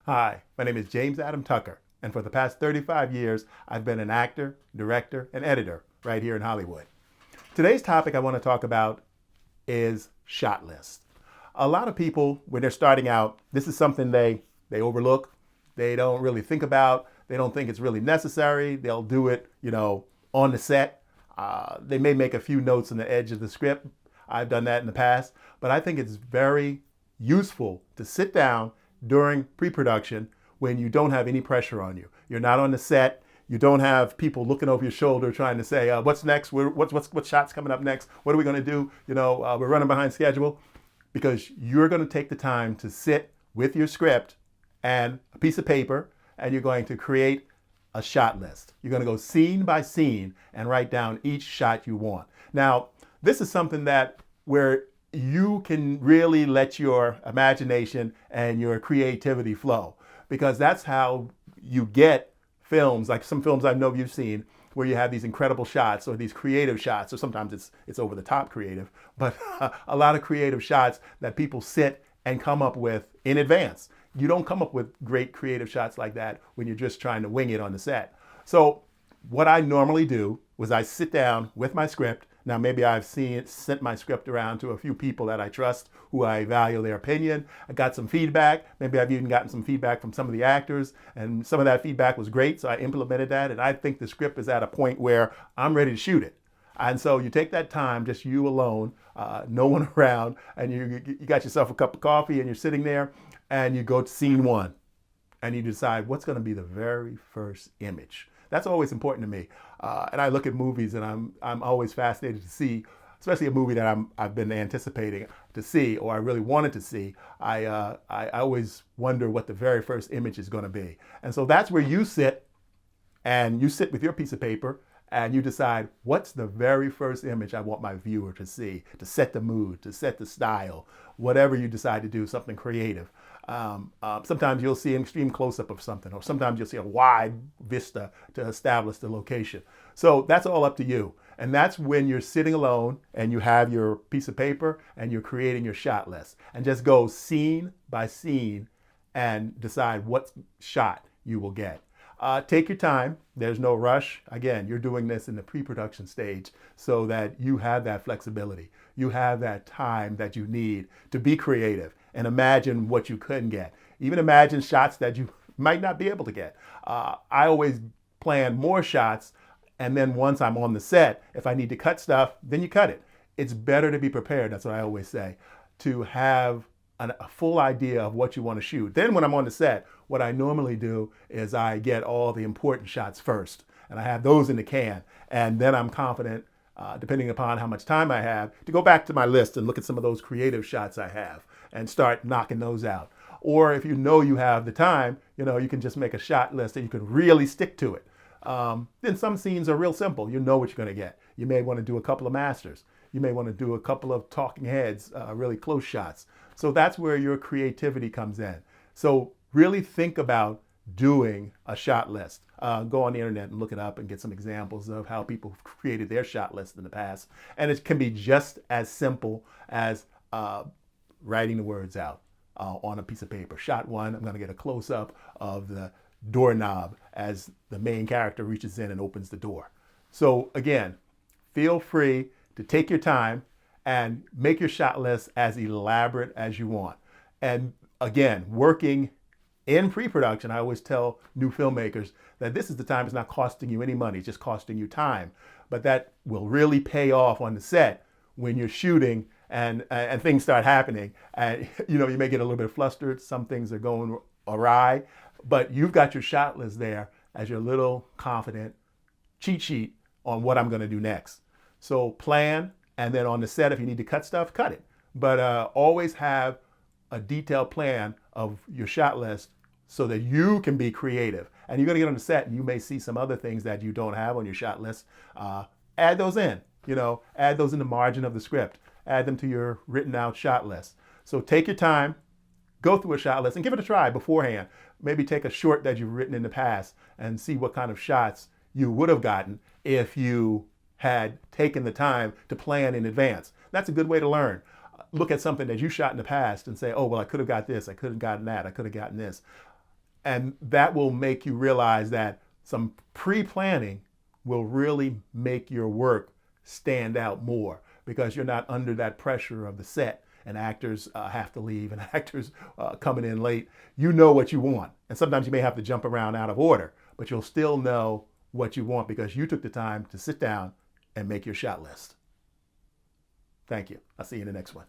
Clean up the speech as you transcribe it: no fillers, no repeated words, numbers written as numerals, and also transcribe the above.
Hi, my name is James Adam Tucker, and for the past 35 years, I've been an actor, director, and editor right here in Hollywood. Today's topic I want to talk about is shot list. A lot of people, when they're starting out, this is something they overlook. They don't really think about. They don't think it's really necessary. They'll do it, on the set. They may make a few notes on the edge of the script. I've done that in the past, but I think it's very useful to sit down during pre-production when you don't have any pressure on you. You're not on the set. You don't have people looking over your shoulder trying to say, what's next? What shot's coming up next? What are we going to do? We're running behind schedule, because you're going to take the time to sit with your script and a piece of paper, and you're going to create a shot list. You're going to go scene by scene and write down each shot you want. Now, this is something that where you can really let your imagination and your creativity flow, because that's how you get films like some films I know you've seen where you have these incredible shots or these creative shots, or sometimes it's over the top creative, but a lot of creative shots that people sit and come up with in advance. You don't come up with great creative shots like that when you're just trying to wing it on the set. So what I normally do was I sit down with my script. Now, maybe I've sent my script around to a few people that I trust, who I value their opinion. I got some feedback. Maybe I've even gotten some feedback from some of the actors, and some of that feedback was great, so I implemented that, and I think the script is at a point where I'm ready to shoot it. And so you take that time, just you alone, no one around, and you got yourself a cup of coffee, and you're sitting there, and you go to scene one, and you decide what's going to be the very first image. That's always important to me. And I look at movies, and I'm always fascinated to see, especially a movie that I've been anticipating to see, or I really wanted to see. I always wonder what the very first image is going to be. And so that's where you sit, and you sit with your piece of paper, and you decide what's the very first image I want my viewer to see, to set the mood, to set the style, whatever you decide to do, something creative. Sometimes you'll see an extreme close-up of something, or sometimes you'll see a wide vista to establish the location. So that's all up to you. And that's when you're sitting alone and you have your piece of paper and you're creating your shot list. And just go scene by scene and decide what shot you will get. Take your time. There's no rush. Again, you're doing this in the pre-production stage so that you have that flexibility. You have that time that you need to be creative and imagine what you couldn't get. Even imagine shots that you might not be able to get. I always plan more shots, and then once I'm on the set, if I need to cut stuff, then you cut it. It's better to be prepared, that's what I always say, to have a full idea of what you want to shoot. Then when I'm on the set, what I normally do is I get all the important shots first, and I have those in the can, and then I'm confident, depending upon how much time I have, to go back to my list and look at some of those creative shots I have and start knocking those out. Or if you know you have the time, you can just make a shot list and you can really stick to it. Then some scenes are real simple. You know what you're going to get. You may want to do a couple of masters. You may want to do a couple of talking heads, really close shots. So that's where your creativity comes in. So really think about doing a shot list. Go on the internet and look it up and get some examples of how people have created their shot list in the past. And it can be just as simple as writing the words out on a piece of paper. Shot one, I'm going to get a close-up of the doorknob as the main character reaches in and opens the door. So again, feel free to take your time and make your shot list as elaborate as you want. And again, working in pre-production, I always tell new filmmakers that this is the time. It's not costing you any money, it's just costing you time. But that will really pay off on the set when you're shooting and things start happening. And you may get a little bit flustered. Some things are going awry, but you've got your shot list there as your little confident cheat sheet on what I'm going to do next. So plan, and then on the set, if you need to cut stuff, cut it. But always have a detailed plan of your shot list so that you can be creative. And you're going to get on the set and you may see some other things that you don't have on your shot list. Add those in, add those in the margin of the script. Add them to your written out shot list. So take your time, go through a shot list and give it a try beforehand. Maybe take a short that you've written in the past and see what kind of shots you would have gotten if you had taken the time to plan in advance. That's a good way to learn. Look at something that you shot in the past and say, oh, well, I could have got this, I could have gotten that, I could have gotten this. And that will make you realize that some pre-planning will really make your work stand out more, because you're not under that pressure of the set and actors have to leave and actors coming in late. You know what you want. And sometimes you may have to jump around out of order, but you'll still know what you want because you took the time to sit down and make your shot list. Thank you. I'll see you in the next one.